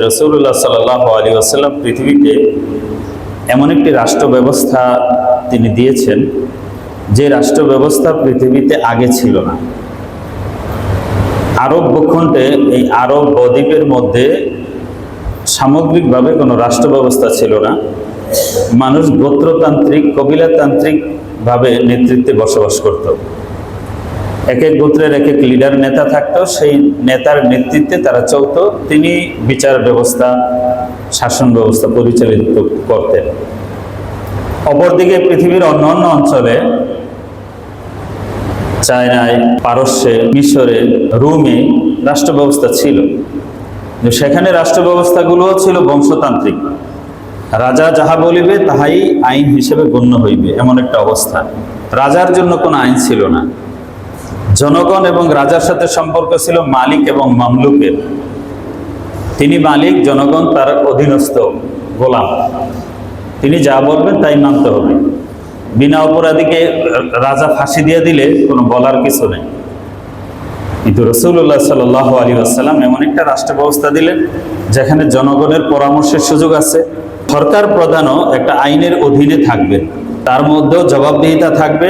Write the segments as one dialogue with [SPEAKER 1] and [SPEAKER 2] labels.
[SPEAKER 1] রাসূলুল্লাহ সাল্লাল্লাহু আলাইহি ওয়াসাল্লাম পৃথিবীতে এমন একটি রাষ্ট্র ব্যবস্থা তিনি দিয়েছেন যে রাষ্ট্র ব্যবস্থা পৃথিবীতে আগে ছিল না। আরব ভূখণ্ডে, এই আরব বদ্বীপের মধ্যে সামগ্রিকভাবে কোনো রাষ্ট্র ব্যবস্থা ছিল না। মানুষ গোত্রতান্ত্রিক, কবিলাতান্ত্রিকভাবে নেতৃত্বে বসবাস করত। এক এক গোত্রের এক এক লিডার, নেতা থাকতো, সেই নেতার নেতৃত্বে তারা চলতো। তিনি বিচার ব্যবস্থা, শাসন ব্যবস্থা পরিচালিত করতেন। অপরদিকে পৃথিবীর অন্যান্য অঞ্চলে, চায়নায়, পারস্যে, মিশরে, রোমে রাষ্ট্র ব্যবস্থা ছিল। সেখানে রাষ্ট্র ব্যবস্থাগুলোও ছিল বংশতান্ত্রিক। রাজা যাহা বলিবে তাহাই আইন হিসেবে গণ্য হইবে, এমন একটা অবস্থা। রাজার জন্য কোনো আইন ছিল না। জনগণ এবং রাজার সাথে সম্পর্ক ছিল মালিক এবং মামলুকের। তিনি মালিক, জনগণ তার অধীনস্থ গোলাম। তিনি যা বলবেন তাই মানতে হবে। বিনা অপরাধীকে রাজা ফাঁসি দিয়ে দিলে কোনো বলার কিছু নেই। কিন্তু রাসূলুল্লাহ সাল্লাল্লাহু আলাইহি ওয়াসাল্লাম এমন একটা রাষ্ট্র ব্যবস্থা দিলেন যেখানে জনগণের পরামর্শের সুযোগ আছে। সরকার প্রধানও একটা আইনের অধীনে থাকবেন, তার মধ্যেও জবাবদিহিতা থাকবে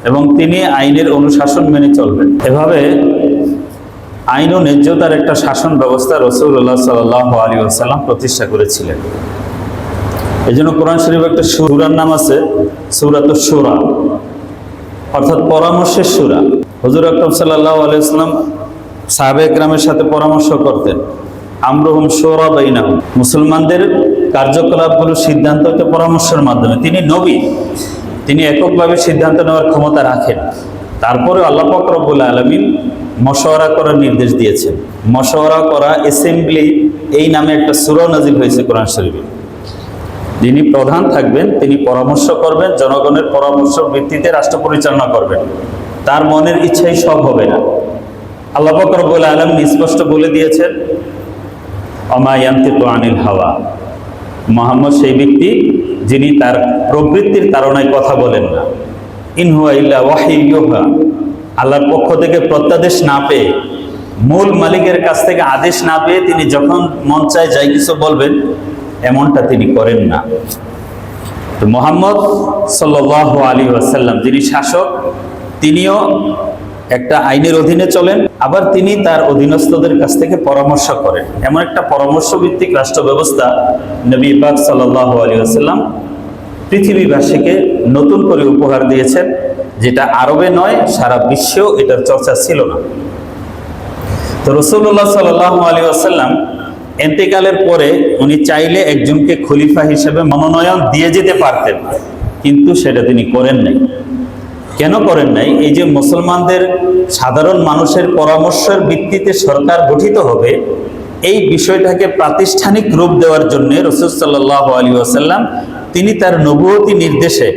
[SPEAKER 1] এবং তিনি আইনের অনুশাসন মেনে চলবেন। এভাবে আইন ও ন্যায্যতার একটা শাসন ব্যবস্থা রাসূলুল্লাহ সাল্লাল্লাহু আলাইহি ওয়াসাল্লাম প্রতিষ্ঠা করেছিলেন। এই জন্য কোরআন শরীফে একটা সূরার নাম আছে সূরাতুশ শূরা, অর্থাৎ পরামর্শের সূরা। হুজুর আকরাম সাল্লাল্লাহু আলাইহি ওয়াসাল্লাম সাহাবায়ে কেরামের সাথে পরামর্শ করতেন। আমরুহুম শূরা বাইনাহুম, মুসলমানদের কার্যকলাপগুলো সিদ্ধান্ত হতে পরামর্শের মাধ্যমে। তিনি নবী, তিনি এককভাবে সিদ্ধান্ত নেওয়ার ক্ষমতা রাখেন। তারপরে আল্লাহ পাক রব্বুল আলামিন মশওয়ারা করার নির্দেশ দিয়েছেন। মশওয়ারা করা, অ্যাসেম্বলি, এই নামে একটা সূরা নাযিল হয়েছে কোরআন শরীফে। যিনি প্রধান থাকবেন তিনি পরামর্শ করবেন, জনগণের পরামর্শ ভিত্তিতে রাষ্ট্র পরিচালনা করবেন। তার মনের ইচ্ছাই সব হবে না। আল্লাহ পাক রব্বুল আলামিন স্পষ্ট বলে দিয়েছেন, ওমা ইয়ানতিকু আনিল হাওয়া। মুহাম্মদ সেই ব্যক্তি যিনি তার প্রবৃত্তির তাড়নায় কথা বলেন না। ইন হুয়া ইল্লা ওয়াহয়ুন ইউহা। আল্লাহর পক্ষ থেকে প্রত্যাদেশ না পেয়ে, মূল মালিকের কাছ থেকে আদেশ না পেয়ে তিনি যখন মন চায় যাই কিছু বলবেন, এমনটা তিনি করেন না। তো মুহাম্মদ সাল্লাল্লাহু আলাইহি ওয়াসাল্লাম যিনি শাসক, তিনিও একটা আইনের অধীনে চলেন, আবার তিনি তার অধীনস্থদের কাছ থেকে পরামর্শ করেন। এমন একটা পরামর্শ ভিত্তিক রাষ্ট্র ব্যবস্থা নবী পাক সাল্লাল্লাহু আলাইহি ওয়াসাল্লাম পৃথিবীবাসীকে নতুন করে উপহার দিয়েছেন, যেটা আরবে নয়, সারা বিশ্বেও এটার চর্চা ছিল না। তো রাসূলুল্লাহ সাল্লাল্লাহু আলাইহি ওয়াসাল্লাম ইন্তেকালের পরে উনি চাইলে একজনকে খলিফা হিসেবে মনোনয়ন দিয়ে যেতে পারতেন, কিন্তু সেটা তিনি করেন নাই। কেন করেন নাই? এই যে মুসলমানদের সাধারণ মানুষের পরামর্শের ভিত্তিতে সরকার গঠিত হবে, এই বিষয়টাকে প্রাতিষ্ঠানিক রূপ দেওয়ার জন্য রাসূল সাল্লাল্লাহু আলাইহি ওয়াসাল্লাম তিনি তার নবুয়তি নির্দেশে,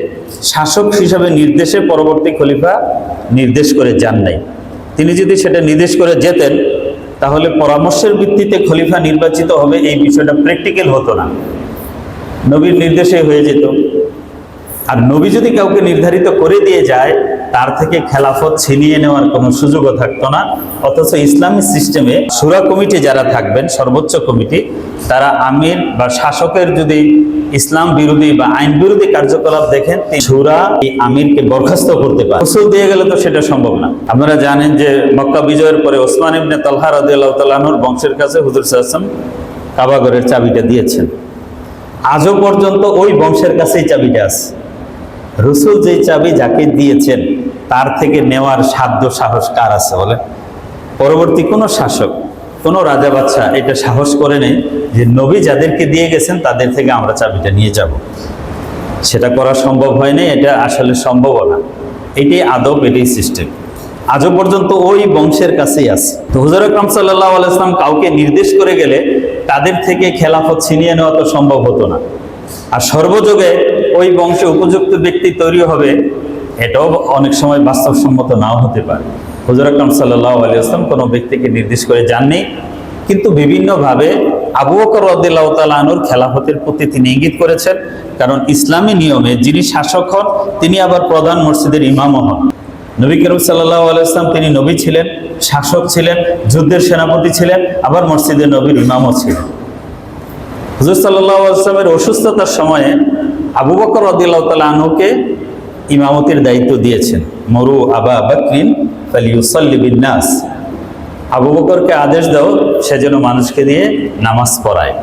[SPEAKER 1] শাসক হিসাবে নির্দেশে পরবর্তী খলিফা নির্দেশ করে যান নাই। তিনি যদি সেটা নির্দেশ করে যেতেন তাহলে পরামর্শের ভিত্তিতে খলিফা নির্বাচিত হবে, এই বিষয়টা প্র্যাকটিক্যাল হতো না, নবীর নির্দেশে হয়ে যেত। আর নবী যদি কাউকে নির্ধারিত করে দিয়ে যায়, তার থেকে খেলাফত ছিনিয়ে নেওয়ার কোনো সুযোগও থাকতো না। অথচ ইসলামী সিস্টেমে শূরা কমিটি যারা থাকবেন, সর্বোচ্চ কমিটি, তারা আমির বা শাসকের যদি ইসলাম বিরোধী বা আইন বিরোধী কার্যকলাপ দেখেন, শূরা এই আমিরকে বরখাস্ত করতে পারে। রাসূল দিয়ে গেলে তো সেটা সম্ভব না। আপনারা জানেন যে মক্কা বিজয়ের পরে ওসমান ইবনে তালহা রাদিয়াল্লাহু তাআলা আনহুর বংশের কাছে হুজুর সাল্লাল্লাহু আলাইহি ওয়াসাল্লাম কাবা ঘরের চাবিটা দিয়েছেন। আজও পর্যন্ত ওই বংশের কাছেই চাবিটা আছে। রাসূল যে চাবি যাকে দিয়েছেন তার থেকে নেওয়ার সাধ্য সাহস কার আছে বলে? পরবর্তী কোনো শাসক, কোনো রাজা বাদশা এটা সাহস করে নেই যে নবী যাদেরকে দিয়ে গেছেন তাদের থেকে আমরা চাবিটা নিয়ে যাব। সেটা করা সম্ভব হয়নি, এটা আসলে সম্ভব না। এটাই আদব, এটাই সিস্টেম। আজও পর্যন্ত ওই বংশের কাছেই আছে। তো হুজুর আকরাম সাল্লাল্লাহু আলাইহি ওয়াসাল্লাম কাউকে নির্দেশ করে গেলে তাদের থেকে খেলাফত ছিনিয়ে নেওয়া তো সম্ভব হতো না। আর সর্বযুগে ওই বংশে উপযুক্ত ব্যক্তি তৈরি হবে, এটাও অনেক সময় বাস্তবসম্মত নাও হতে পারে। হুজুর আকরাম সাল্লাল্লাহু আলাইহি ওয়াসাল্লাম কোনো ব্যক্তিকে নির্দেশ করে যাননি, কিন্তু বিভিন্নভাবে আবু বকর রাদিয়াল্লাহু তাআলা আনহুর খেলাফতের প্রতি তিনি ইঙ্গিত করেছেন। কারণ ইসলামী নিয়মে যিনি শাসক হন তিনি আবার প্রধান মসজিদের ইমামও হন। নবী করিম সাল্লাল্লাহু আলাইহি ওয়াসাল্লাম তিনি নবী ছিলেন, শাসক ছিলেন, যুদ্ধের সেনাপতি ছিলেন, আবার মসজিদের নবীর ইমামও ছিলেন। হুজুর সাল্লাল্লাহু আলাইহি ওয়াসাল্লামের অসুস্থতার সময়ে আবু বকর রাদিয়াল্লাহু তাআলা আনহুকে ইমামতির দায়িত্ব দিয়েছেন। মরু আবা বকরিন ফালিউসাল্লি বিন-নাস, আবু বকরকে আদেশ দাও সে যেন মানুষকে দিয়ে নামাজ পড়ায়।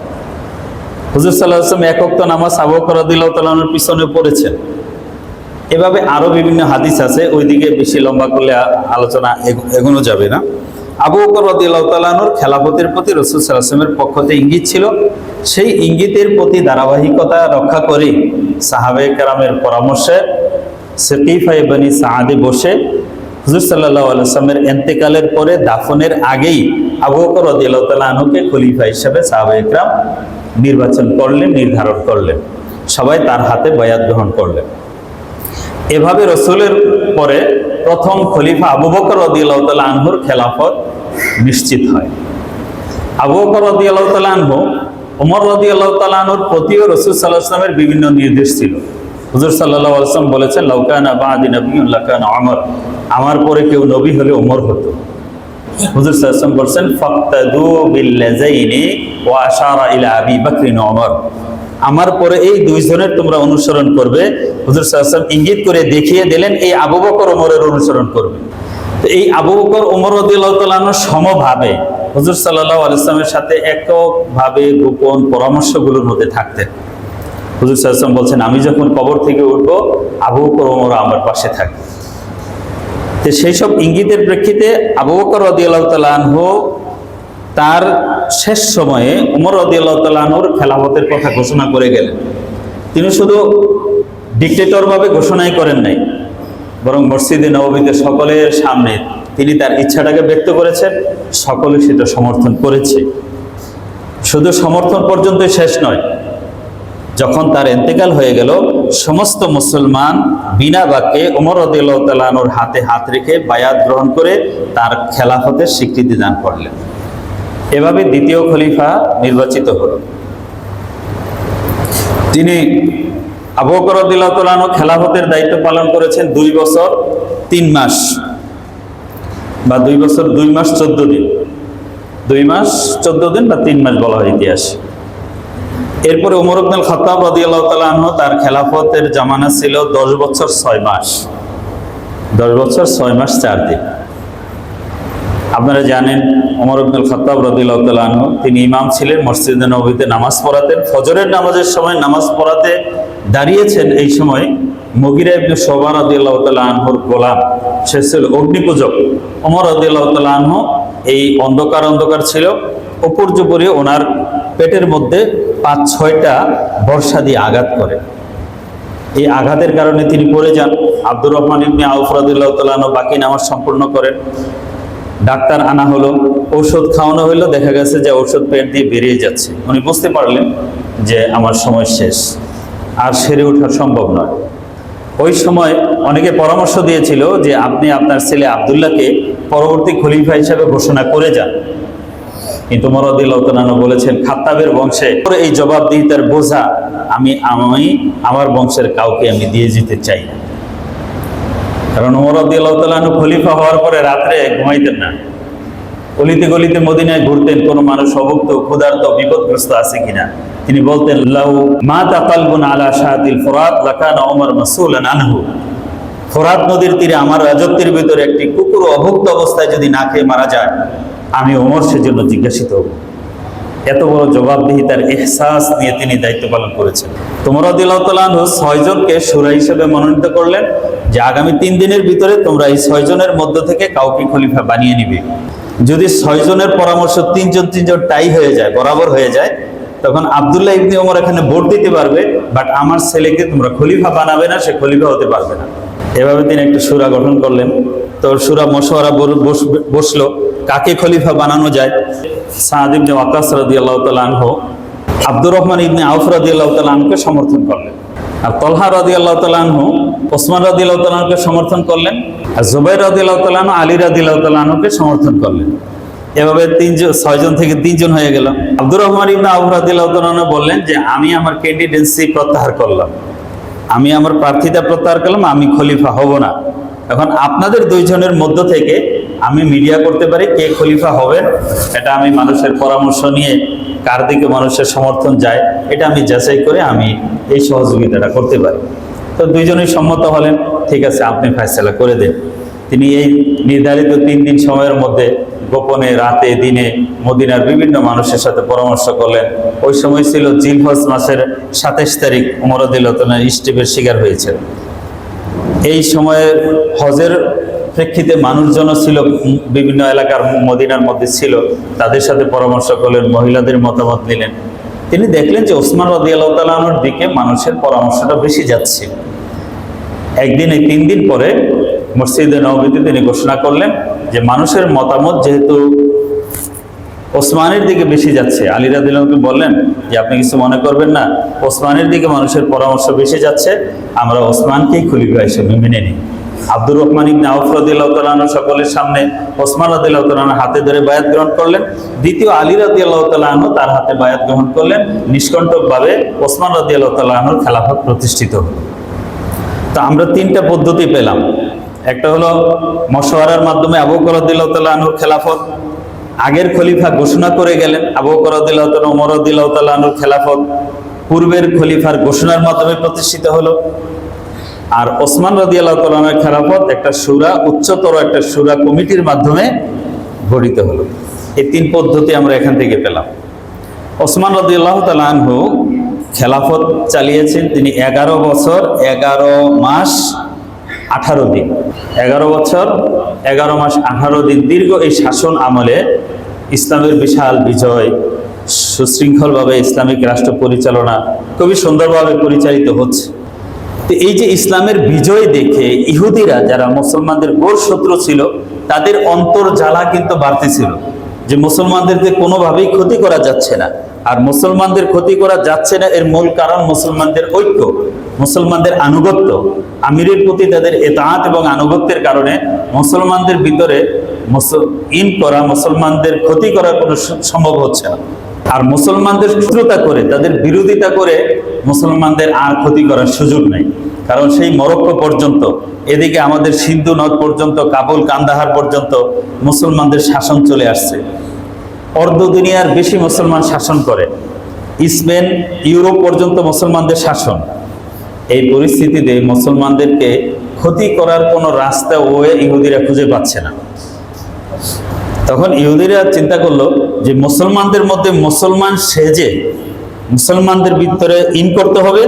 [SPEAKER 1] হুজুর সাল্লাল্লাহু আলাইহি ওয়াসাল্লাম এক ওয়াক্ত নামাজ আবু বকর রাদিয়াল্লাহু তাআলা আনহুর পিছনে পড়েছেন। এভাবে আরো বিভিন্ন হাদিস আছে, ওইদিকে বেশি লম্বা করলে আলোচনা এগোনো যাবে না। আবু বকর রাদিয়াল্লাহু তাআলা আনহুর খেলাফতের প্রতি রাসূল সাল্লাল্লাহু আলাইহি ওয়াসাল্লামের পক্ষ থেকে ইঙ্গিত ছিল। সেই ইঙ্গিতের প্রতি ধারাবাহিকতা রক্ষা করে সাহাবায়ে কেরামের পরামর্শে সাকিফায়ে বনি সাআদে বসে হুজুর সাল্লাল্লাহু আলাইহি ওয়াসাল্লামের ইন্তেকালের পরে দাফনের আগেই আবু বকর রাদিয়াল্লাহু তাআলা আনহুকে খলিফা হিসেবে সাহাবায়ে কেরাম নির্বাচন করলেন, নির্ধারণ করলেন। সবাই তার হাতে বায়াত গ্রহণ করলেন। এভাবে রাসূলের পরে প্রথম খলিফা আবু বকর রাদিয়াল্লাহু তাআলা আনহুর খেলাফত নিশ্চিত হয়। আবু বকর রাদিয়াল্লাহু তাআলা আনহু ওমর রাদিয়াল্লাহু তাআলা আনহুর প্রতিও রাসূল সাল্লাল্লাহু আলাইহি ওয়াসাল্লামের বিভিন্ন নির্দেশ ছিল। হুজুর সাল্লাল্লাহু আলাইহি ওয়াসাল্লাম বলেছেন, লাউ কানা বা'দি নাবিয়্যুন লাকানা ওমর, আমার পরে কেউ নবী হলে ওমর হতো। হুজুর সাল্লাল্লাহু আলাইহি ওয়াসাল্লাম বলেছেন, ফাক্তাদু বিল্লাযাইনি ওয়া আশারা ইলা আবি বকরিন ওয়া ওমর, আমার পরে এই দুইজনের তোমরা অনুসরণ করবে। হুজুর সাল্লাল্লাহু আলাইহি ওয়াসাল্লাম ইঙ্গিত করে দেখিয়ে দিলেন এই আবু বকর ওমরের অনুসরণ করবে। তো এই আবু বকর ওমর রাদিয়াল্লাহু তাআলা আনহু সমভাবে হুজুর সাল্লাল্লাহু আলাইহি ওয়াসাল্লামের সাথে এককভাবে গোপন পরামর্শগুলোর মধ্যে থাকতেন। হুজুর সাল্লাল্লাহু আলাইহি ওয়াসাল্লাম বলছেন, আমি যখন কবর থেকে উঠবো আবু বকর ওমর আমার পাশে থাকবে। তো সেই সব ইঙ্গিতের প্রেক্ষিতে আবু বকর রাদিয়াল্লাহু তাআলা আনহু তার শেষ সময়ে ওমর রাদিয়াল্লাহু তাআলা আনহুর খেলাফতের কথা ঘোষণা করে গেলেন। তিনি শুধু ডিক্টেটর ভাবে ঘোষণাই করেন নাই, বরং মসজিদে নববীতে সকলের সামনে তিনি তার ইচ্ছাটাকে ব্যক্ত করেছেন, সকলে সেটা সমর্থন করেছে। শুধু সমর্থন পর্যন্তই শেষ নয়, যখন তার ইন্তেকাল হয়ে গেল সমস্ত মুসলমান বিনা বাক্যে ওমর রাদিয়াল্লাহু তাআলা আনহুর হাতে হাত রেখে বায়াত গ্রহণ করে তার খেলাফতের স্বীকৃতি দান করলেন। এভাবে দ্বিতীয় খলিফা নির্বাচিত হল। তিনি আবু বকর রাদিয়াল্লাহু তাআলা আনহু খেলাফতের দায়িত্ব পালন করেছেন 2 বছর 3 মাস বা 2 বছর 2 মাস 14 দিন, 2 মাস 14 দিন বা 3 মাস বলা হয় ইতিহাসে। এরপরে ওমর ইবনুল খাত্তাব রাদিয়াল্লাহু তাআলা আনহু তার খেলাফতের জামানা ছিল 10 বছর 6 মাস, 10 বছর 6 মাস 4 দিন। আপনারা জানেন ওমর ইবনুল খাত্তাব রাদিয়াল্লাহু তাআলা আনহু তিনি ইমাম ছিলেন, মসজিদে নববীতে নামাজ পড়াতেন। ফজরের নামাজের সময় নামাজ পড়াতে দাঁড়িয়েছেন, এই সময় মুগিরা ইবনে শুবা রাদিয়াল্লাহু তাআলা আনহুর গোলাম, সে ছিল অগ্নিপূজক। ওমর রাদিয়াল্লাহু তাআলা আনহু এই অন্ধকার ছিল, উপর্যুপরি ওনার পেটের মধ্যে 5-6টা বর্ষা দিয়ে আঘাত করে। এই আঘাতের কারণে তিনি পড়ে যান। আব্দুর রহমান ইবনে আউফ রাদিয়াল্লাহু তাআলা আনহু বাকি নামাজ সম্পূর্ণ করেন। ডাক্তার আনা হলো, ঔষধ খাওয়ানো হলো, দেখা গেছে যে ঔষধ পেট দিয়ে বেরিয়ে যাচ্ছে। উনি বুঝতে পারলেন যে আমার সময় শেষ, আর সেরে ওঠা সম্ভব নয়। ওই সময় অনেকে পরামর্শ দিয়েছিল যে আপনি আপনার ছেলে আব্দুল্লাহকে পরবর্তী খলিফা হিসেবে ঘোষণা করে যান, কিন্তু ওমর রাদিয়াল্লাহু তাআলা আনহু বলেছেন, খাত্তাবের বংশে এই জবাবদিহিতার বোঝা আমি আমার বংশের কাউকে আমি দিয়ে যেতে চাই না। কারণ ওমর রাদিয়াল্লাহু তাআলা আনহু খলিফা হওয়ার পরে রাত্রে ঘুমাইতেন না, গলিতে গলিতে মদিনায় ঘুরতেন, কোনো মানুষ অভুক্ত, ক্ষুধার্ত, বিপদগ্রস্ত আছে কিনা। তিনি বলতেন, লাউ মাতা কালবুন আলা শাহাতিল ফুরাত লাকানা ওমর মাসউলান আনহু, ফোরাত নদীর তীরে আমার রাজত্বের ভিতরে একটি কুকুর অভুক্ত অবস্থায় যদি না খেয়ে মারা যায়, আমি ওমর সেজন্য জিজ্ঞাসিত হব। এত বড় জবাবদিহিতার ইহসাস নিয়ে তিনি দায়িত্ব পালন করেছেন। ওমর রাদিয়াল্লাহু তাআলা আনহু 6 জনকে শুরা হিসেবে মনোনীত করলেন যে আগামী 3 দিনের ভিতরে তোমরা এই 6 জনের মধ্য থেকে কাউকে খলিফা বানিয়ে নিবে। যদি 6 জনের পরামর্শ 3 জন টাই হয়ে যায়, বরাবর হয়ে যায়, তখন আব্দুল্লাহ ইবনে ওমর এখানে ভোট দিতে পারবে, বাট আমার ছেলেকে তোমরা খলিফা বানাবে না, সে খলিফা হতে পারবে না। এভাবে তিনি একটা শুরা গঠন করলেন। তো শুরা মশওয়ারা বসলো কাকে খলিফা বানানো যায়। সাদ ইবনে ওয়াক্কাস রাদিয়াল্লাহু তাআলা আনহু আব্দুর রহমান ইবনে আউফ রাদিয়াল্লাহু তাআলা আনহুকে সমর্থন করলেন, আর তলহা রাদিয়াল্লাহু তাআলা আনহু ওসমান রাদিয়াল্লাহু তাআলা আনহুকে সমর্থন করলেন, আর জুবাইর রাদিয়াল্লাহু তাআলা আনহু আলী রাদিয়াল্লাহু তাআলা আনহুকে সমর্থন করলেন। এভাবে 6 জন থেকে 3 জন হয়ে গেল। আব্দুর রহমান ইবনে আউফ রাদিয়াল্লাহু তাআলা আনহু বললেন যে আমি আমার ক্যান্ডিডেন্সি প্রত্যাহার করলাম, আমি আমার প্রার্থিতা প্রত্যাহার করলাম, আমি খলিফা হব না। এখন আপনাদের দুইজনের মধ্য থেকে আমি মিডিয়া করতে পারি কে খলিফা হবেন, এটা আমি মানুষের পরামর্শ নিয়ে কার দিকে মানুষের সমর্থন যায় এটা আমি যাচাই করে আমি এই সহযোগিতাটা করতে পারি। তো দুইজনেই সম্মত হলেন, ঠিক আছে আপনি ফয়সালা করে দেন। তিনি এই নির্ধারিত 3 দিন সময়ের মধ্যে গোপনে রাতে দিনে মদিনার বিভিন্ন মানুষের সাথে পরামর্শ করলেন। ওই সময় ছিল জিলহজ মাসের 27 তারিখ ওমর রাদিয়াল্লাহু তাআলা ইস্টিপের শিকার হয়েছে। এই সময়ে হজের প্রেক্ষিতে মানুষজন ছিল বিভিন্ন এলাকার মদিনার মধ্যে ছিল, তাদের সাথে পরামর্শ করলেন, মহিলাদের মতামত নিলেন। তিনি দেখলেন যে ওসমান রাদিয়াল্লাহু তাআলা আনহুর দিকে মানুষের পরামর্শটা বেশি যাচ্ছে। একদিন এই 3 দিন পরে মসজিদে নববীতে তিনি ঘোষণা করলেন যে মানুষের মতামত যেহেতু ওসমানের দিকে বেশি যাচ্ছে, আলী রাদিয়াল্লাহু আনহু বললেন যে আপনি কিছু মনে করবেন না, ওসমানের দিকে মানুষের পরামর্শ বেশি যাচ্ছে, আমরা ওসমানকেই খলিফা হিসেবে মেনে নিই। আব্দুর রহমান ইবনে আউফ রাদিয়াল্লাহু তাআলা আনহু সকলের সামনে ওসমান রাদিয়াল্লাহু তাআলা আনহুর হাতে ধরে বায়াত গ্রহণ করলেন। দ্বিতীয় আলী রাদিয়াল্লাহু তাআলা আনহু তার হাতে বায়াত গ্রহণ করলেন। নিষ্কণ্টকভাবে ওসমান রাদিয়াল্লাহু তাআলা আনহুর খেলাফত প্রতিষ্ঠিত হলো। তো আমরা 3টা পদ্ধতি পেলাম। একটা হলো মশওয়ারার মাধ্যমে আবু বকর রাদিয়াল্লাহু তাআলা আনহুর খেলাফত, আগের খলিফা ঘোষণা করে গেলেন, আবু বকর রাদিয়াল্লাহু তাআলা ওমর রাদিয়াল্লাহু তাআলা আনহুর খেলাফত পূর্বের খলিফার ঘোষণার মাধ্যমে প্রতিষ্ঠিত হলো। আর ওসমান রাদিয়াল্লাহু তাআলা আনহুর খেলাফত একটা শুরা, উচ্চতর একটা শুরা কমিটির মাধ্যমে গঠিত হলো। এই 3 পদ্ধতি আমরা এখান থেকে পেলাম। ওসমান রাদিয়াল্লাহু তাআলা আনহু খেলাফত চালিয়েছেন তিনি 11 বছর 11 মাস 18 দিন। 11 বছর 11 মাস 18 দিন দীর্ঘ এই শাসন আমলে ইসলামের বিশাল বিজয়, সুশৃঙ্খলভাবে ইসলামিক রাষ্ট্র পরিচালনা খুবই সুন্দরভাবে পরিচালিত হচ্ছে। তো এই যে ইসলামের বিজয় দেখে ইহুদিরা যারা মুসলমানদের ঘোর শত্রু ছিল তাদের অন্তর জ্বালা কিন্তু বাড়তেছিল যে মুসলমানদেরকে কোনোভাবেই ক্ষতি করা যাচ্ছে না। আর মুসলমানদের ক্ষতি করা যাচ্ছে না এর মূল কারণ মুসলমানদের ঐক্য, মুসলমানদের আনুগত্য, আমিরের প্রতি তাদের ইতাআত এবং আনুগত্যের কারণে মুসলমানদের ভিতরে মুসলমানদের ক্ষতি করা কোনো সম্ভব হচ্ছে না। আর মুসলমানদের শত্রুতা করে তাদের বিরোধিতা করে মুসলমানদের আর ক্ষতি করার সুযোগ নেই। কারণ সেই মরক্কো পর্যন্ত, এদিকে আমাদের সিন্ধু নদ পর্যন্ত, কাবুল কান্দাহার পর্যন্ত মুসলমানদের শাসন চলে আসছে। অর্ধ দুনিয়ার বেশি মুসলমান শাসন করে, স্পেন ইউরোপ পর্যন্ত মুসলমানদের শাসন। এই পরিস্থিতিতে মুসলমানদেরকে ক্ষতি করার কোনো রাস্তা ইহুদিরা খুঁজে পাচ্ছে না। তখন ইহুদিরা চিন্তা করলো যে মুসলমানদের মধ্যে মুসলমান সেজে মুসলমানদের ভিতরে করতে হবে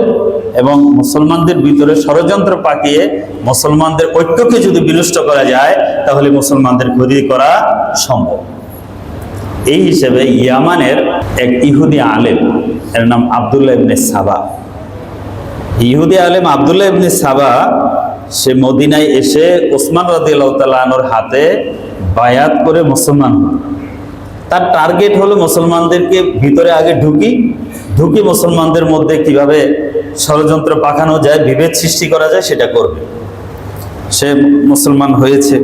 [SPEAKER 1] এবং মুসলমানদের ভিতরে ষড়যন্ত্র পাকিয়ে মুসলমানদের ঐক্যকে যদি বিনষ্ট করা যায় তাহলে মুসলমানদের ক্ষতি করা সম্ভব। এই হিসেবে ইয়ামানের এক ইহুদি আলেম, এর নাম আব্দুল্লাহ ইবনে সাবা, ইহুদি আলেম আব্দুল্লাহ ইবনে সাবা সে মদিনায় এসে ওসমান রাদিয়াল্লাহু তাআলা আনহুর হাতে বায়াত করে মুসলমান হল। তার টার্গেট হলো মুসলমানদেরকে ভিতরে আগে ঢুকি মুসলমানদের মধ্যে কিভাবে ষড়যন্ত্র পাকানো যায়, বিভেদ সৃষ্টি করা যায় সেটা করবে। সে মুসলমান হয়েছে।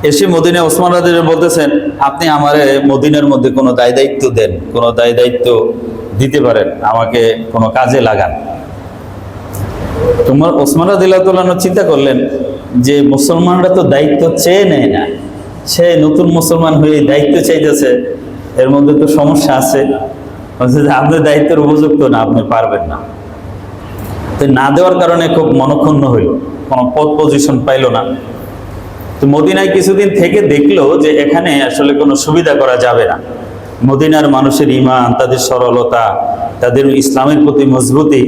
[SPEAKER 1] এসে মদিনায় ওসমান রাদিয়াল্লাহু বলতেছেন, আপনি আমারে মদিনার মধ্যে কোনো দায়িত্ব দেন, কোনো দায়িত্ব দিতে পারেন, আমাকে কোনো কাজে লাগান। তোমার ওসমান রাদিয়াল্লাহু তাআলা চিন্তা করলেন যে মুসলমানরা তো দায়িত্ব চেয়ে নেয় না, সে নতুন মুসলমান হয়ে দায়িত্ব চাইতেছে, এর মধ্যে তো সমস্যা আছে। আপনি দায়িত্বের উপযুক্ত না, আপনি পারবেন না। তো না দেওয়ার কারণে খুব মনক্ষুণ্ণ হইল, কোনো পদ পজিশন পাইল না। তো মদিনায় কিছুদিন থেকে দেখলো যে এখানে আসলে কোনো সুবিধা করা যাবে না। মদিনার মানুষের ঈমান, তাদের সরলতা, তাদের ইসলামের প্রতি মজবুতি,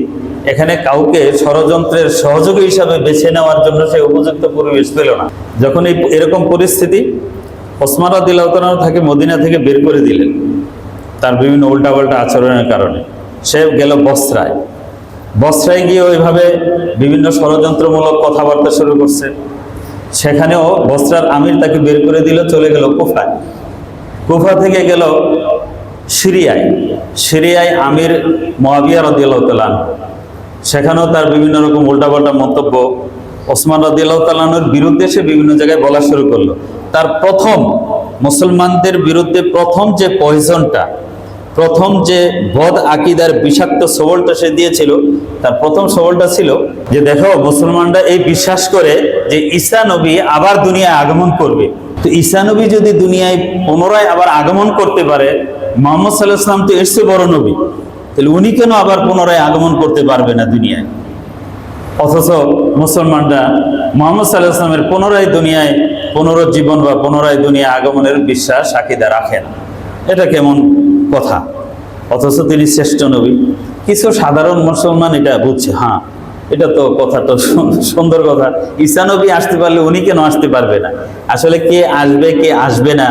[SPEAKER 1] এখানে কাউকে ষড়যন্ত্রের সহযোগী হিসাবে বেছে নেওয়ার জন্য সে উপযুক্ত পরিবেশ পেল না। যখন এরকম পরিস্থিতি, ওসমান রাদিয়াল্লাহু তাআলা তাকে মদিনা থেকে বের করে দিলেন তার বিভিন্ন উল্টাপাল্টা আচরণের কারণে। সে গেল বসরায় গিয়ে ওইভাবে বিভিন্ন ষড়যন্ত্রমূলক কথাবার্তা শুরু করছে। সেখানেও বসরার আমির তাকে বের করে দিল, চলে গেল কুফায়। কুফা থেকে গেল সিরিয়ায় আমির মুআবিয়া রাদিয়াল্লাহু তাআলা, সেখানেও তার বিভিন্ন রকম উল্টাপাল্টা মন্তব্য ওসমান রাদিয়াল্লাহু তাআলার বিরুদ্ধে সে বিভিন্ন জায়গায় বলা শুরু করলো। তার প্রথম মুসলমানদের বিরুদ্ধে প্রথম যে পয়জনটা প্রথম যে বদ আকিদার বিষাক্ত সবলটা সে দিয়েছিল, তার প্রথম সবলটা ছিল যে দেখো, মুসলমানরা এই বিশ্বাস করে যে ঈসা নবী আবার দুনিয়ায় আগমন করবে। তো ঈসা নবী যদি দুনিয়ায় পুনরায় আবার আগমন করতে পারে, মুহাম্মদ সাল্লাল্লাহু আলাইহি ওয়াসাল্লাম তো এর চেয়ে বড় নবী, তাহলে উনি কেন আবার পুনরায় আগমন করতে পারবে না দুনিয়ায়? অথচ মুসলমানরা মুহাম্মদ সাল্লাল্লাহু আলাইহি ওয়াসাল্লামের পুনরায় দুনিয়ায় পুনরুজ্জীবন বা পুনরায় দুনিয়া আগমনের বিশ্বাস আকিদা রাখেন। এটা কেমন কথা? অথচ তিনি শ্রেষ্ঠ নবী। কিছু সাধারণ মুসলমান এটা বুঝছে, হ্যাঁ এটা তো কথাটা সুন্দর কথা, ঈসা নবী আসতে পারলে উনি কেন আসতে পারবে না? আসলে কে আসবে কে আসবে না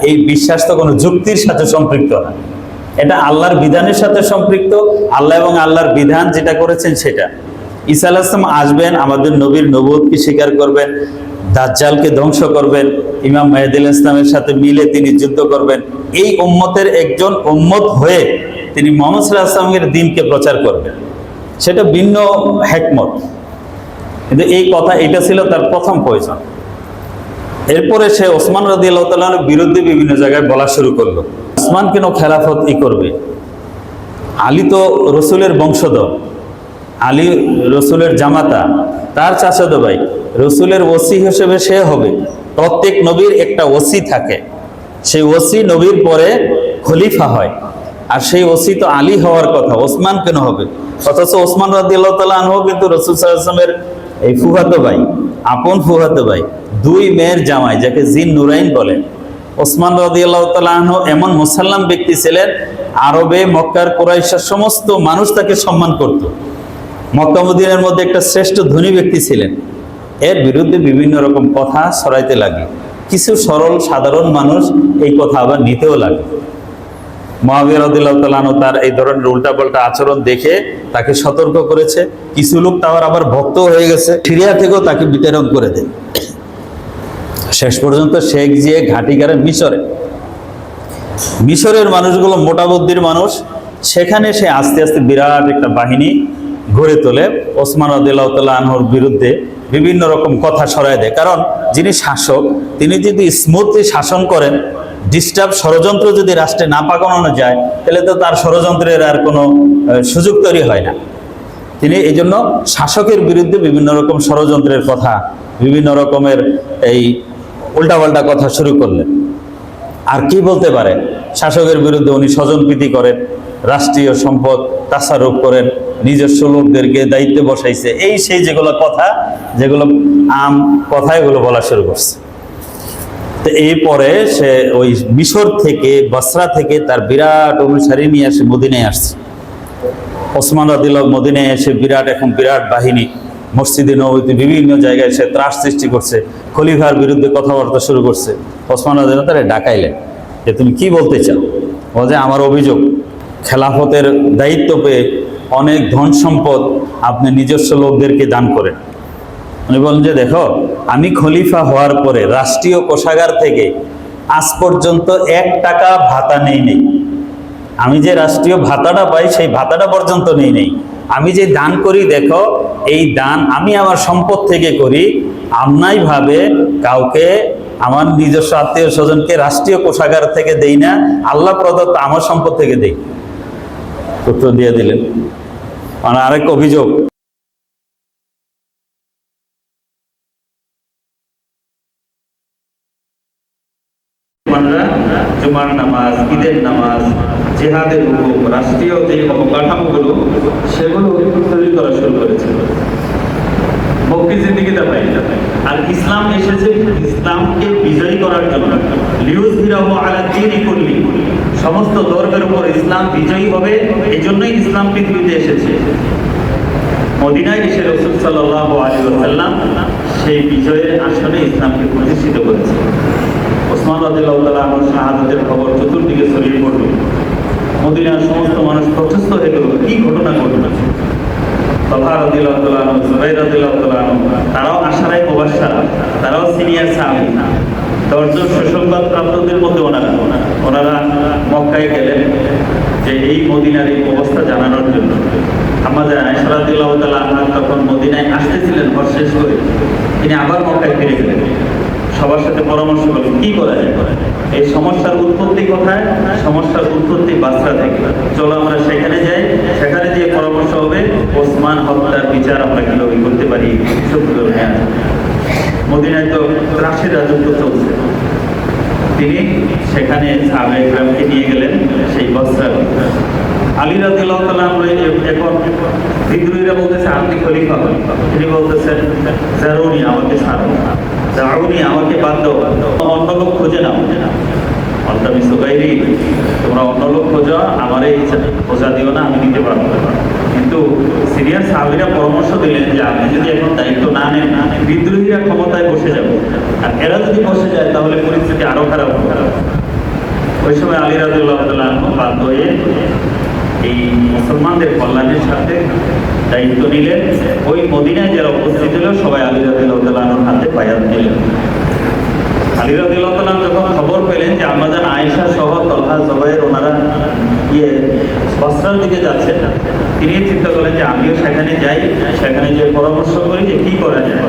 [SPEAKER 1] এই বিশ্বাস তো কোনো যুক্তির সাথে সম্পৃক্ত না, এটা আল্লাহর বিধানের সাথে সম্পৃক্ত। আল্লাহ এবং আল্লাহর বিধান যেটা করেছেন সেটা। ঈসা আলাইহিস সালাম আসবেন, আমাদের নবীর নবুয়তকে স্বীকার করবেন, দাজ্জালকে ধ্বংস করবেন, ইমাম মেহেদী আলাইহিস সালামের সাথে মিলে তিনি যুদ্ধ করবেন। এই উম্মতের একজন উম্মত হয়ে তিনি মুহাম্মদ সাল্লাল্লাহু আলাইহি ওয়াসাল্লামের দ্বীনকে প্রচার করবেন, সেটা ভিন্ন হিকমত। কিন্তু এই কথা, এটা ছিল তার প্রথম প্রয়োজন। এরপরে সে ওসমান রাদিয়াল্লাহু তাআলার বিরুদ্ধে বিভিন্ন জায়গায় বলা শুরু করলো, ওসমান কেন খেলাফত করবে? আলী তো রসুলের বংশধর, আলী রসুলের জামাতা, তার চাচাতো ভাই, রসুলের ওসি হিসেবে সে হবে। প্রত্যেক নবীর একটা ওসি থাকে, সেই ওসি নবীর পরে খলিফা হয়, আর সেই ওসি তো আলী হওয়ার কথা, ওসমান কেন হবে? অথচ ওসমান রাদিয়াল্লাহু তাআলা আনহু কিন্তু রাসূল সাল্লাল্লাহু আলাইহি ওয়াসাল্লামের এই ফুফাতো ভাই, আপন ফুফাতো ভাই, দুই মেয়ের জামাই, যাকে জিন নুরাইন বলে। ওসমান রাদিয়াল্লাহু তাআলা আনহু এমন মুসাল্লাম ব্যক্তি ছিলেন, আরবে মক্কার কুরাইশের সমস্ত মানুষ তাকে সম্মান করত। মক্কা মদিনার মধ্যে একটা শ্রেষ্ঠ ধনী ব্যক্তি ছিলেন। এর বিরুদ্ধে বিভিন্ন রকম কথা ছড়াইতে লাগে, কিছু সরল সাধারণ মানুষ এই কথা আবার নিতেও লাগে। মুআবিয়া রাদিয়াল্লাহু তাআলা আনহু তার এই ধরনের উল্টাপাল্টা আচরণ দেখে তাকে সতর্ক করেছে। কিছু লোক তার আবার ভক্ত হয়ে গেছে, সিরিয়া থেকেও তাকে বিতরণ করে দেয়। শেষ পর্যন্ত শেখ জিয়ে ঘাঁটি গাড়ে মিশরে, মিশরের মানুষগুলো মোটা বুদ্ধির মানুষ, সেখানে সে আস্তে আস্তে বিরাট একটা বাহিনী গড়ে তোলে। ওসমান রাদিয়াল্লাহু তাআলা আনহুর বিরুদ্ধে বিভিন্ন রকম কথা ছড়ায় দেয়। কারণ যিনি শাসক, তিনি যদি স্মুথলি শাসন করেন, ডিস্টার্ব ষড়যন্ত্র যদি রাষ্ট্রে না পাকানো যায়, তাহলে তো তার ষড়যন্ত্রের আর কোনো সুযোগ তৈরি হয় না। তিনি এই জন্য শাসকের বিরুদ্ধে বিভিন্ন রকম ষড়যন্ত্রের কথা, বিভিন্ন রকমের এই উল্টাপাল্টা কথা শুরু করলেন। আর কি বলতে পারে? শাসকের বিরুদ্ধে উনি স্বজনপ্রীতি করেন, রাষ্ট্রীয় সম্পদ তাসারুফ করেন, নিজস্ব লোকদেরকে দায়িত্বে বসাইছে, এই সেই যেগুলো কথা, যেগুলো আম কথা, এগুলো বলা শুরু করছে। তো এরপরে সে ওই মিশর থেকে, বসরা থেকে তার বিরাট অনুসারী নিয়ে এসে মদিনায় আসছে। ওসমান রাদিয়াল্লাহু মদিনায় এসে এখন বিরাট বাহিনী, মসজিদে নববীতে বিভিন্ন জায়গায় সে ত্রাস সৃষ্টি করছে, খলিফার বিরুদ্ধে কথাবার্তা শুরু করছে। ওসমান রাদিয়াল্লাহু তাআলা ডাকাইলেন যে তুমি কি বলতে চাও? বলে আমার অভিযোগ, খেলাফতের দায়িত্ব পেয়ে অনেক ধন সম্পদ আপনি নিজস্ব লোকদেরকে দান করেন। উনি বলেন যে দেখো, আমি খলিফা হওয়ার পরে রাষ্ট্রীয় কোষাগার থেকে আজ পর্যন্ত 1 টাকা ভাতা নেই। আমি যে রাষ্ট্রীয় ভাতাটা পাই, সেই ভাতাটা পর্যন্ত নেই। আমি যে দান করি, দেখো এই দান আমি আমার সম্পদ থেকে করি, আমনাই ভাবে কাউকে, আমার নিজস্ব আত্মীয় স্বজনকে রাষ্ট্রীয় কোষাগার থেকে দেই না, আল্লাহ প্রদত্ত আমার সম্পদ থেকে দেই। উত্তর দিয়ে দিলেন। মানে আরেক অভিযোগ, জুমার নামাজ, ঈদের নামাজ, জিহাদের হুকুম, রাষ্ট্রীয় যে অবকাঠামোগুলো, সেগুলো তৈরি করা শুরু করেছিল। বক্তি জিন্দিগিটা পাই। আর ইসলাম এসেছে ইসলামকে বিজয়ী করার জন্য, লিউযহিরাহু আলা দীনি কুল্লি, সমস্ত ধর্মের উপর ইসলাম বিজয়ী হবে, এই জন্যই ইসলাম পৃথিবীতে এসেছে। মদিনায় এসে রাসূল সাল্লাল্লাহু আলাইহি ওয়াসাল্লাম সেই বিজয়ের আসনে ইসলামকে প্রতিষ্ঠিত করেছে। ওসমান রাদিয়াল্লাহু তাআলা আনহু শাহাদাতের খবর চতুর্দিকে ছড়িয়ে পড়ল। মদিনার সমস্ত মানুষ প্রচেষ্ট হয়ে গেল, কি ঘটনা ঘটনা। তালহা রাদিয়াল্লাহু তাআলা আনহু, জুবাইর রাদিয়াল্লাহু তাআলা আনহু, তারাও আশারায়ে মুবাশশারা, তারাও সিনিয়র সাহাবী, 10 জন সুসংবাদ প্রাপ্তদের মধ্যে ওনারা মক্কায় গেলেন যে এই মদিনার এই অবস্থা জানানোর জন্য। আমাদের আয়েশা রাদিয়াল্লাহু তাআলা আনহা তখন মদিনায় আসতেছিলেন হজ শেষ করে, তিনি আবার মক্কায় ফিরে গেলেন। সবার সাথে পরামর্শ করলেন কি করা যায়। এই সমস্যার উৎপত্তি কোথায়? সমস্যার উৎপত্তি বাসরা থেকে। চলো আমরা সেখানে যাই, সেখানে গিয়ে পরামর্শ হবে ওসমান হত্যার বিচার আমরা কিভাবে করতে পারি। মদিনায় তো ত্রাসের রাজত্ব চলছে, তিনি সেখানে সাহাবায়ে কেরামকে নিয়ে গেলেন সেই বসরা। আলী রাদিয়াল্লাহু তাআলা এখন বিদ্রোহীরা বলতেছে আপনি খলিফা হন, তিনি বলতেছেন জারুনি, আমাকে ছাড়ো, দাউনি, আমাকে বাদ দাও, অন্য লোক খুঁজে নাও। অন্তমি সুগাইরি, তোমরা অন্য লোক খোঁজো, আমার এই বোঝা দিও না, আমি নিতে পারবো না। কিন্তু সিরিয়ার সাহাবীরা পরামর্শ দিলেন যে আপনি যদি এখন দায়িত্ব না নেন, বিদ্রোহীরা ক্ষমতায় বসে যাবে, আর এরা যদি বসে যায় তাহলে পরিস্থিতি আরো খারাপ হবে। ওই সময় আলী রাদিয়াল্লাহু তাআলা আনহু বাধ্য হয়ে এই মুসলমানদের কল্যাণের সাথে দায়িত্ব নিলেন। ওই মদিনায় যারা উপস্থিত ছিল সবাই আলী রাদিয়াল্লাহু তাআলা আনহুর হাতে বায়াত নিলেন। আলী রাদিয়াল্লাহু তাআলা যখন খবর পেলেন যে আমাদের আয়েশা সহ তলহা, জুবাইর ওনারা বসরার দিকে যাচ্ছে, তিনি চিন্তা করলেন যে আমিও সেখানে যাই, সেখানে যে পরামর্শ করি যে কি করা যায়।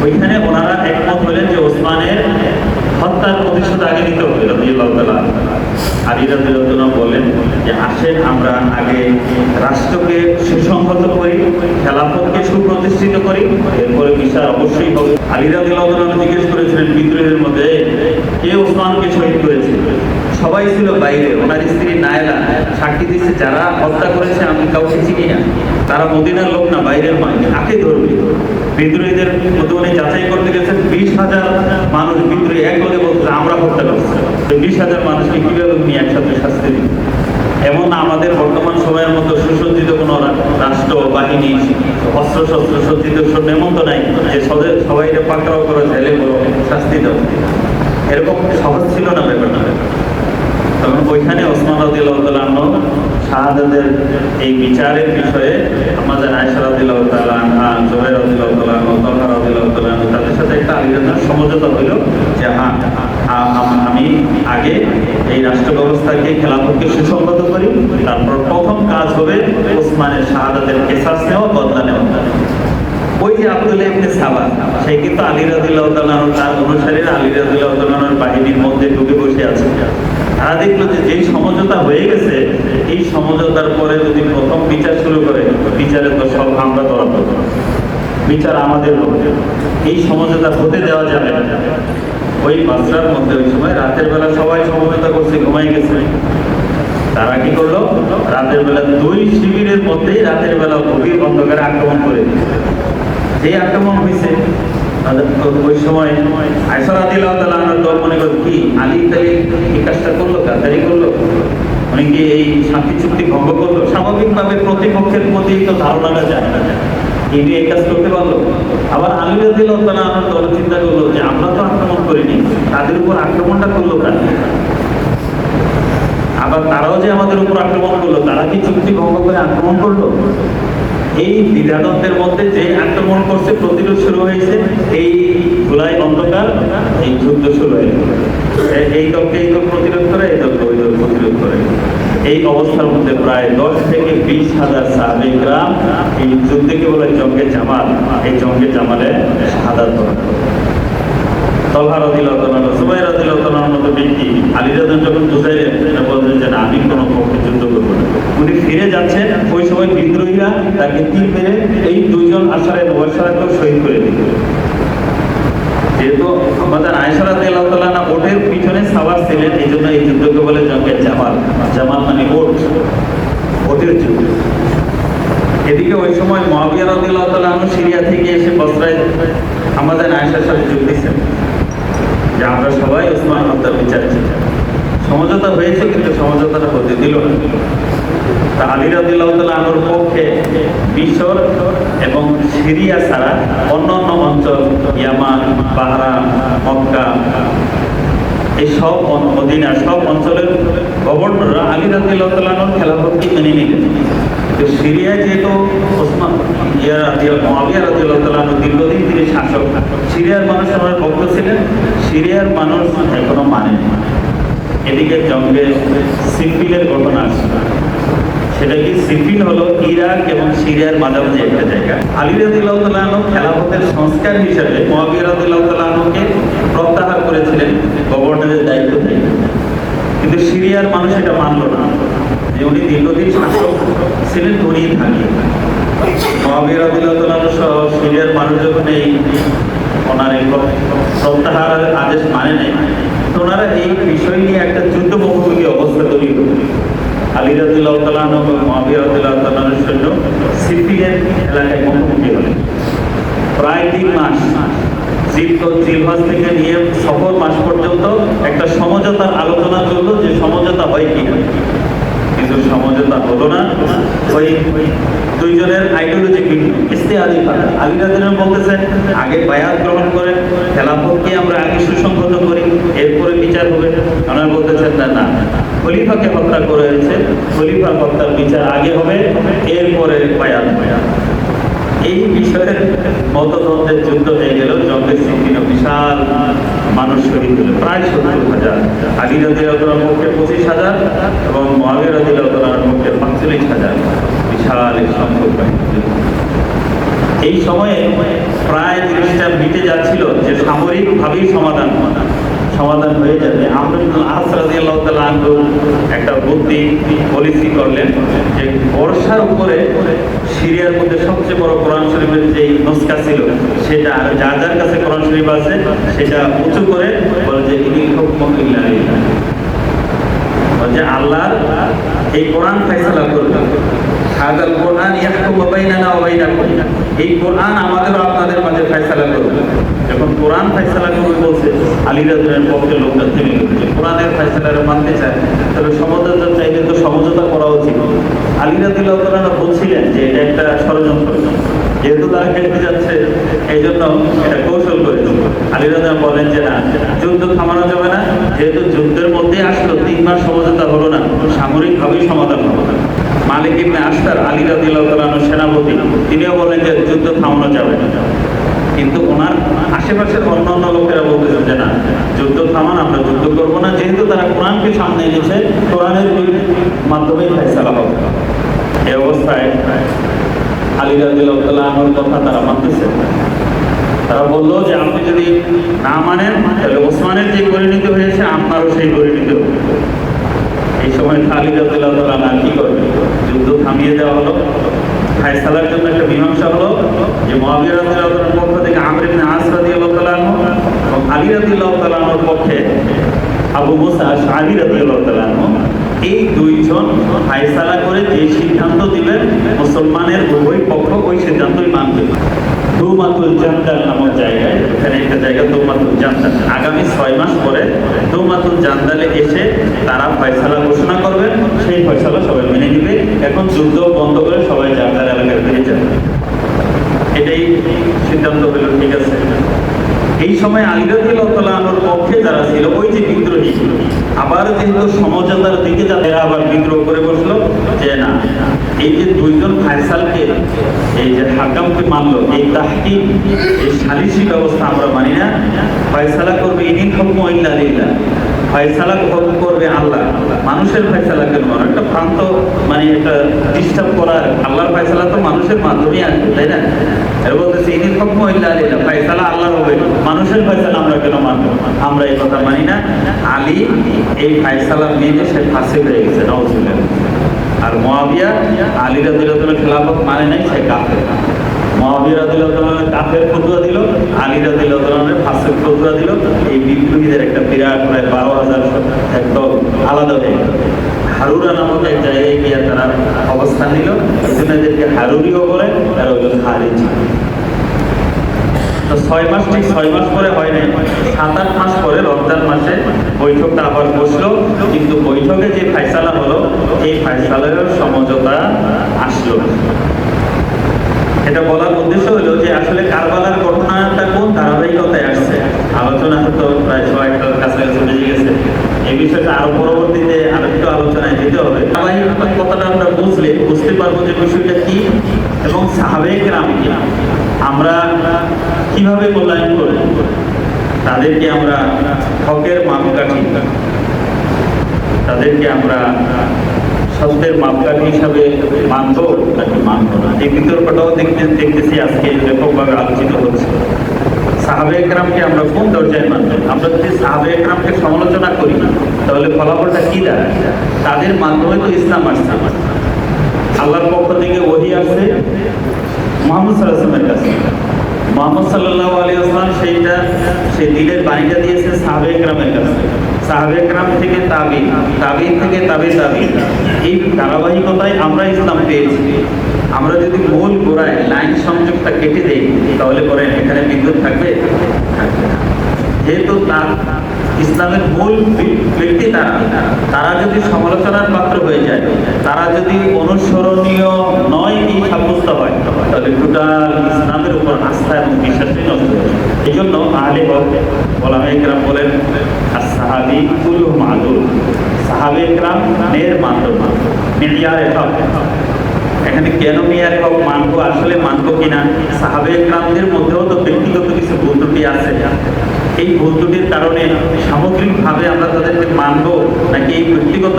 [SPEAKER 1] ওইখানে ওনারা একমত হলেন যে ওসমানের হত্যার প্রতিশোধ আগে নিতে হবে রাদিয়াল্লাহু তাআলা। আলী রাদিয়াল্লাহু তাআলা বলেন যে আসেন আমরা আগে রাষ্ট্রকে সুসংহত করি, খেলাফতকে সুপ্রতিষ্ঠিত করি, এরপরে বিচার অবশ্যই হবে। আলী রাদিয়াল্লাহু তাআলা জিজ্ঞেস করেছিলেন বিদ্রোহের মধ্যে কে ওসমানকে শহীদ করেছে? সবাই ছিল বাইরে। ওনার স্ত্রী নায়লা সাক্ষী দিচ্ছে যারা হত্যা করেছে আমি কাউকে চিনি না, তারা মদিনার লোক না, বাইরের মানুষ, কাকে ধরবে? বিদ্রোহীদের মধ্যে উনি যাচাই করতে গেছেন 20,000 মানুষ বিদ্রোহী এক লগে বলছে আমরা হত্যা করছি। 20,000 মানুষকে কিভাবে উনি একসাথে শাস্তি দিন? এমন আমাদের বর্তমান সময়ের মতো সুসজ্জিত কোনো রাষ্ট্র বাহিনী, অস্ত্র শস্ত্র সজ্জিত সৈন্য এমন তো নাই যে সবাই পাকড়াও করে জেলে বড় শাস্তি দাও, এরকম সহজ ছিল না ব্যাপারটা। তখন ওইখানে ওসমান রাদিয়াল্লাহু তাআলা আনহু শাহাদাতের এই বিচারের বিষয়ে আমাদের আয়েশা রাদিয়াল্লাহু তাআলা আনহা, জুবাইর রাদিয়াল্লাহু তাআলা আনহু, তালহা রাদিয়াল্লাহু তাআলা আনহু, তাদের সাথে একটা আলোচনা সমঝোতা হলো যে হ্যাঁ আমি আগে এই রাষ্ট্র ব্যবস্থাকে খেলাফতকে সুসংহত করি, তারপর প্রথম কাজ হবে ওসমানের শাহাদাতের কিসাস নেওয়া, বদলা নেওয়া। ওই যে আব্দুল্লাহ ইবনে সাবা, সে কিন্তু আলী রাদিয়াল্লাহু তাআলা আনহু তার অনুসারীরা আলী রাদিয়াল্লাহু তাআলা আনহুর বাহিনীর মধ্যে ঢুকে বসে আছে। তারা দেখলো যে যেই সমঝোতা হয়ে গেছে, এই সমঝোতার পরে যদি প্রথম বিচার শুরু করে, বিচারে তো সব আমরা ধরা পড়ব, বিচার আমাদের হবে, এই সমঝোতা হতে দেওয়া যাবে না। ওই বাসরার মধ্যে ওই সময় রাতের বেলা সবাই সমঝোতা করছে, ঘুমাই গেছে। তারা কি করলো? রাতের বেলা দুই শিবিরের মধ্যেই রাতের বেলা গভীর অন্ধকারে আক্রমণ করে দিয়েছে। যে আক্রমণ হয়েছে ওই সময় আয়েশা রাদিয়াল্লাহু তাআলা আনহার দল মনে করে কি আলী তাহলে এই কাজটা করলো, গাদ্দারি করলো, উনি কি এই শান্তি চুক্তি ভঙ্গ করলো? স্বাভাবিকভাবে প্রতিপক্ষের প্রতি তো ধারণাটা যায় না, ইনি এই কাজ করতে পারলো। আবার আলী রাদিয়াল্লাহু তাআলা আনহার দল চিন্তা করলো যে আমরা তো আক্রমণ করিনি, তাদের উপর আক্রমণটা করলো কেন? আবার তারাও যে আমাদের উপর আক্রমণ করলো, তারা কি চুক্তি ভঙ্গ করে আক্রমণ করলো? এই দ্বিধাদ্বন্দ্বের মধ্যে যে আক্রমণ করছে, প্রতিরোধ শুরু হয়েছে, এই ধুলাই অন্ধকার, এই যুদ্ধ শুরু হয়েছে। এই দলকে এই দল প্রতিরোধ করে, এই দলকে ওই দল প্রতিরোধ করে। এই অবস্থার মধ্যে প্রায় 10 থেকে 20,000 সাহাবায়ে কেরাম এই যুদ্ধকে বলে জঙ্গে জামাল, এই জঙ্গে জামালে শাহাদাত বরণ। তলহা রাদিয়াল্লাহু তাআলা, জুবাইর রাদিয়াল্লাহু তাআলার মতো ব্যক্তি আলী রাদিয়াল্লাহু যখন বুঝাইলেন, বললেন যে আমি কোনো পক্ষে যুদ্ধ করবো না। উনি ফিরে যাচ্ছেন, ওই সময় বিদ্রোহীরা তাকে তীর মেরে এই দুইজন আশারে মুবাশশারাকেও শহীদ করে দিল। যেহেতু আমাদের আয়েশা রাদিয়াল্লাহু তাআলা না ওটের পিছনে সাওয়ার ছিলেন, এই জন্য এই যুদ্ধকে বলে জঙ্গে জামাল। জামাল মানে ওট, ওটের যুদ্ধ। এদিকে ওই সময় মুআবিয়া রাদিয়াল্লাহু তাআলা সিরিয়া থেকে এসে বসরায় আমাদের আয়েশার সাথে যোগ দিয়েছেন যে আমরা সবাই ওসমান হত্যার বিচার চাই। সমঝোতা হয়েছে কিন্তু সমঝোতাটা হতে দিল না। তা আলী রাদিয়াল্লাহু তাআলা আনহুর পক্ষে মিশর এবং সিরিয়া ছাড়া অন্যান্য অঞ্চল, ইয়ামান, বাহরান, মক্কা, এই সব মদিনা, সব অঞ্চলের গভর্নররা আলী রাদিয়াল্লাহু তাআলা আনহুর খেলাফতকে মেনে নিলেন। তো সিরিয়ায় যেহেতু ওসমান মুআবিয়া রাদিয়াল্লাহু তাআলা আনহু দীর্ঘদিন তিনি শাসক, সিরিয়ার মানুষ ওনার পক্ষ ছিলেন, সিরিয়ার মানুষ এখনো মানে। এদিকে জঙ্গে সিফিলের ঘটনা আসছে, সেটা কি সিফিন হলো ইরাক এবং সিরিয়ার মাঝামাঝি একটা জায়গা। আলী রাদিয়াল্লাহু তাআলা আনহু খেলাফতের সংস্কার হিসেবে মুআবিয়া রাদিয়াল্লাহু তাআলা আনহুকে প্রত্যাহার করেছিলেন গভর্নরের দায়িত্ব থেকে, কিন্তু সিরিয়ার মানুষ এটা মানল না যে উনি দীর্ঘদিন শাসক ছিলেন, উনি থাকি। মুআবিয়া রাদিয়াল্লাহু তাআলা আনহু সহ সিরিয়ার মানুষ যখন এই ওনার এই প্রত্যাহারের আদেশ মানে নেয়, তো ওনারা এই বিষয় নিয়ে একটা যুদ্ধ মুখোমুখি অবস্থা তৈরি করে। আলী রাদিয়াল্লাহু তাআলা আনহু এবং মুআবিয়া রাদিয়াল্লাহু তাআলা আনহুর সৈন্য সিফিনের এলাকায় মুখোমুখি হলেন। প্রায় 3 মাস জিলহজ থেকে নিয়ে সফর মাস পর্যন্ত একটা সমঝোতার আলোচনা চললো যে সমঝোতা হয় কি, কিন্তু সমঝোতা হলো না। ওই দুইজনের আইডিওলজি ভিন্ন, ইস্তেহাদি ফাঁকা। আলী রাদিয়াল্লাহু আনহু বলতেছেন আগে বায়াত গ্রহণ করেন, খেলাফতকে আমরা আগে সুসংহত করি, এরপরে বিচার হবে। ওনারা বলতেছেন না, খলিফাকে হত্যা করেছে, খলিফা হত্যার বিচার আগে হবে, এরপরে বায়াত। এই বিষয়ের মতদ্বন্দ্বের যুদ্ধ হয়ে গেল। জঙ্গে সিফিনে বিশাল মানুষ শহীদ হলো, প্রায় 70,000। আলী রাদিয়াল্লাহু তাআলার পক্ষে 25,000 এবং মুআবিয়া রাদিয়াল্লাহু তাআলার পক্ষে 45,000, বিশাল এক সংখ্যক। এই সময়ে প্রায় জিনিসটা মিটে যাচ্ছিল যে সামরিকভাবেই সমাধান হয়ে যাবে। আমর ইবনে আস রাদিয়াল্লাহু তাআলা আনহু একটা বুদ্ধি পলিসি করলেন যে বর্ষার উপরে সিরিয়ার মধ্যে সবচেয়ে বড় কোরআন শরীফের যে নুসখা ছিল সেটা, যার যার কাছে কোরআন শরীফ আছে সেটা উঁচু করে বলে যে ইনিল হুকমু ইল্লা লিল্লাহ, যে আল্লাহ এই কোরআন ফয়সালা করবেন। হাযাল কোরআন ইয়াহকুমু বাইনানা ওয়া বাইনাকুম, এই কোরআন আমাদের আপনাদের মাঝে ফয়সালা করবে। যখন কোরআন ফয়সালা করবে বলছে, আলী রাদিয়াল্লাহু আনহুর পক্ষে লোকটা থেমে গেল। কোরআনের ফয়সালারে মানতে চায়, তবে সমঝোতা চাইলে তো সমঝোতা করা উচিত। আলী রাদিয়াল্লাহু তাআলা বলছিলেন যে এটা একটা ষড়যন্ত্র, যেহেতু তারা খেলতে যাচ্ছে এই জন্য এটা কৌশল করে। আলী রাদিয়াল্লাহু বলেন যে না, যুদ্ধ থামানো যাবে না, যেহেতু যুদ্ধের মধ্যে আসলো 3 মাস সমঝোতা হলো না, সামরিকভাবেই সমাধান হবে। মালিক ইবনে আশতার আলী রাদিয়াল্লাহু তাআলার সেনাপতি, তিনিও বলেন যে যুদ্ধ থামানো যাবে না, কিন্তু ওনার আশেপাশের অন্যান্য লোকেরা বলতেছেন যে না, যুদ্ধ থামান, আমরা যুদ্ধ করবো না, যেহেতু তারা কোরআনকে সামনে এনেছে, কোরআনের মাধ্যমেই ফয়সালা হবে। এই অবস্থায় আলী রাদিয়াল্লাহু তাআলা আনহুর কথা তারা মানতেছে। তারা বললো যে আপনি যদি না মানেন তাহলে ওসমানের যে পরিণতি হয়েছে আপনারও সেই পরিণতি হবে। এই সময় আলী রাদিয়াল্লাহু তাআলা আনহু কি করবে? যুদ্ধ থামিয়ে দেওয়া হলো। ফয়সালার জন্য একটা মীমাংসা হলো যে মুআবিয়া রাদিয়াল্লাহু তাআলার পক্ষ থেকে আমর ইবনে আস রাদিয়াল্লাহু তাআলা আনহু এবং আলী রাদিয়াল্লাহু তাআলা আনহুর পক্ষে আবু মুসা আশআরী রাদিয়াল্লাহু তাআলা আনহু, এই দুইজন ফয়সালা করে যে সিদ্ধান্ত দিবেন মুসলমানের উভয় পক্ষ ওই সিদ্ধান্তই মানবে। দৌমাতুল জান্দাল নামক জায়গায়, এখানে একটা জায়গা দৌমাতুল জান্দাল, আগামী 6 মাস পরে দৌমাতুল জান্দালে এসে তারা ফয়সালা ঘোষণা করবেন, সেই ফয়সালা সবাই মেনে নিবে। এখন যুদ্ধ বন্ধ করে সবাই যার যার এলাকায় ফিরে যাবে, এটাই সিদ্ধান্ত হলো। ঠিক আছে। এই সময় আলী রাদিয়াল্লাহু তাআলা আনহুর পক্ষে যারা ছিল, ওই যে বিদ্রোহী, আবার যেহেতু সমঝোতার দিকে যাদের আবার বিদ্রোহ করে বসলো যে না, এই যে দুইজন ফয়সালকে, এই যে হাকামকে মানলো, এই তাহকিম, এই সালিসি ব্যবস্থা আমরা মানি না, ফয়সালা করবে ইনিল হুকমু ইল্লা লিল্লাহ, ফয়সালা করবে আল্লাহ, মানুষের ফয়সালা কেন? একটা ভ্রান্ত, মানে একটা ডিস্টার্ব করার, আল্লাহর ফয়সালা তো মানুষের মাধ্যমেই আসবে, তাই না? এর বলতেছে ইনিল হুকমু ইল্লা লিল্লাহ, ফয়সালা আল্লাহর হবে, মানুষের ফয়সালা আমরা কেন মানবো? আমরা এই কথা মানি না। আলী এই ফয়সালা মেনে সে ফাসিক হয়ে গেছে, নাউজুবিল্লাহ। আর মুআবিয়া আলী রাদিয়াল্লাহু তাআলা খেলাফত মানে নাই, সে কাফের। মুআবিয়া রাদিয়াল্লাহু তাআলা কাফের ফতোয়া দিল, আলী রাদিয়াল্লাহু তাআলা ফাসিক ফতোয়া দিল। এই বিদ্রোহীদের একটা বিরাট প্রায় 12,000 একদম আলাদা হয়ে গেল। হারুরা নামক এক জায়গায় গিয়ে তারা অবস্থান নিল, এই জন্য এদেরকে হারুরিও বলে, তারা হলো খারিজি। তো 6 মাস, ঠিক 6 মাস পরে হয় নাই, 7-8 মাস পরে রমজান মাসে বৈঠকটা আবার বসলো, কিন্তু বৈঠকে যে ফয়সালা হলো, এই ফয়সালার সমঝোতা আসলো। এটা বলার উদ্দেশ্য হলো যে আসলে কারবালার ঘটনাটা কোন ধারাবাহিকতায় আসছে, আলোচনা তো প্রায় 6-1টার কাছাকাছি বেজে গেছে। এই বিষয়টা আরো পরবর্তীতে আরো একটু আলোচনায় যেতে হবে। ধারাবাহিকতার কথাটা আমরা বুঝতে পারবো যে বিষয়টা কি এবং সাহাবে কেরাম আমরা কিভাবে মূল্যায়ন করব, তাদেরকে আমরা হকের মাপকাঠি, তাদেরকে আমরা সত্যের মাপকাঠি হিসাবে মানবো নাকি মানবো না, এই বিতর্কটাও দেখতেছি আজকে ব্যাপকভাবে আলোচিত হচ্ছে। সাহাবে একরামকে আমরা কোন দরজায় মানবো? আমরা যদি সাহাবে একরামকে সমালোচনা করি না, তাহলে ফলাফলটা কি দাঁড়ায়? তাদের মাধ্যমে তো ইসলাম আসছে, আল্লাহর পক্ষ থেকে ওহী আসছে মুহাম্মদ সাল্লাল্লাহু আলাইহি ওয়াসাল্লামের কাছে। মুহাম্মদ সাল্লাল্লাহু আলাইহি ওয়াসাল্লাম সেই দিনের বাণীটা দিয়েছে সাহাবে একরামের কাছে, সাহাবে একরাম থেকে তাবিঈন, তাবিঈন থেকে তাবিঈন, এই ধারাবাহিকতায় আমরা ইসলাম পেয়েছি। আমরা যদি মূল গোড়ায় লাইন সংযোগটা কেটে দেই, তাহলে পরে এখানে বিদ্যুৎ থাকবে? যেহেতু তার ইসলামের মূল ব্যক্তি তারা যদি সমালোচনার পাত্র হয়ে যায়, তারা যদি অনুসরণীয় নয় এই সাব্যস্ত হয়, তাহলে টোটাল ইসলামের উপর আস্থা এবং বিশ্বাসই নষ্ট হয়। এই জন্য আহলে হক ওলামা ইকরাম বলেন as-সাহাবী কুল্লুহুম আদুল, সাহাবে ইকরাম নের মানদণ্ড, মিয়ারে হক। এখানে কেন মিয়ারে হক মানবো, আসলে মানবো কিনা, সাহাবে ইকরামদের মধ্যেও তো ব্যক্তিগত কিছু ভুল ত্রুটি আছে। এই ভুল ত্রুটির কারণে সামগ্রিকভাবে আমরা তাদেরকে মানবো, নাকি এই ব্যক্তিগত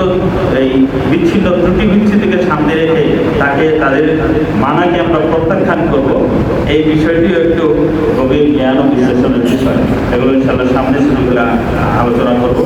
[SPEAKER 1] এই বিচ্ছিন্ন ত্রুটি বিচ্ছিন্নকে সামনে রেখে তাদের মানাকে আমরা প্রত্যাখ্যান করব, এই বিষয়টিও একটু গভীর জ্ঞান ও বিশ্লেষণের বিষয়। এগুলো ইনশাআল্লাহ সামনে সেগুলো আলোচনা করবো।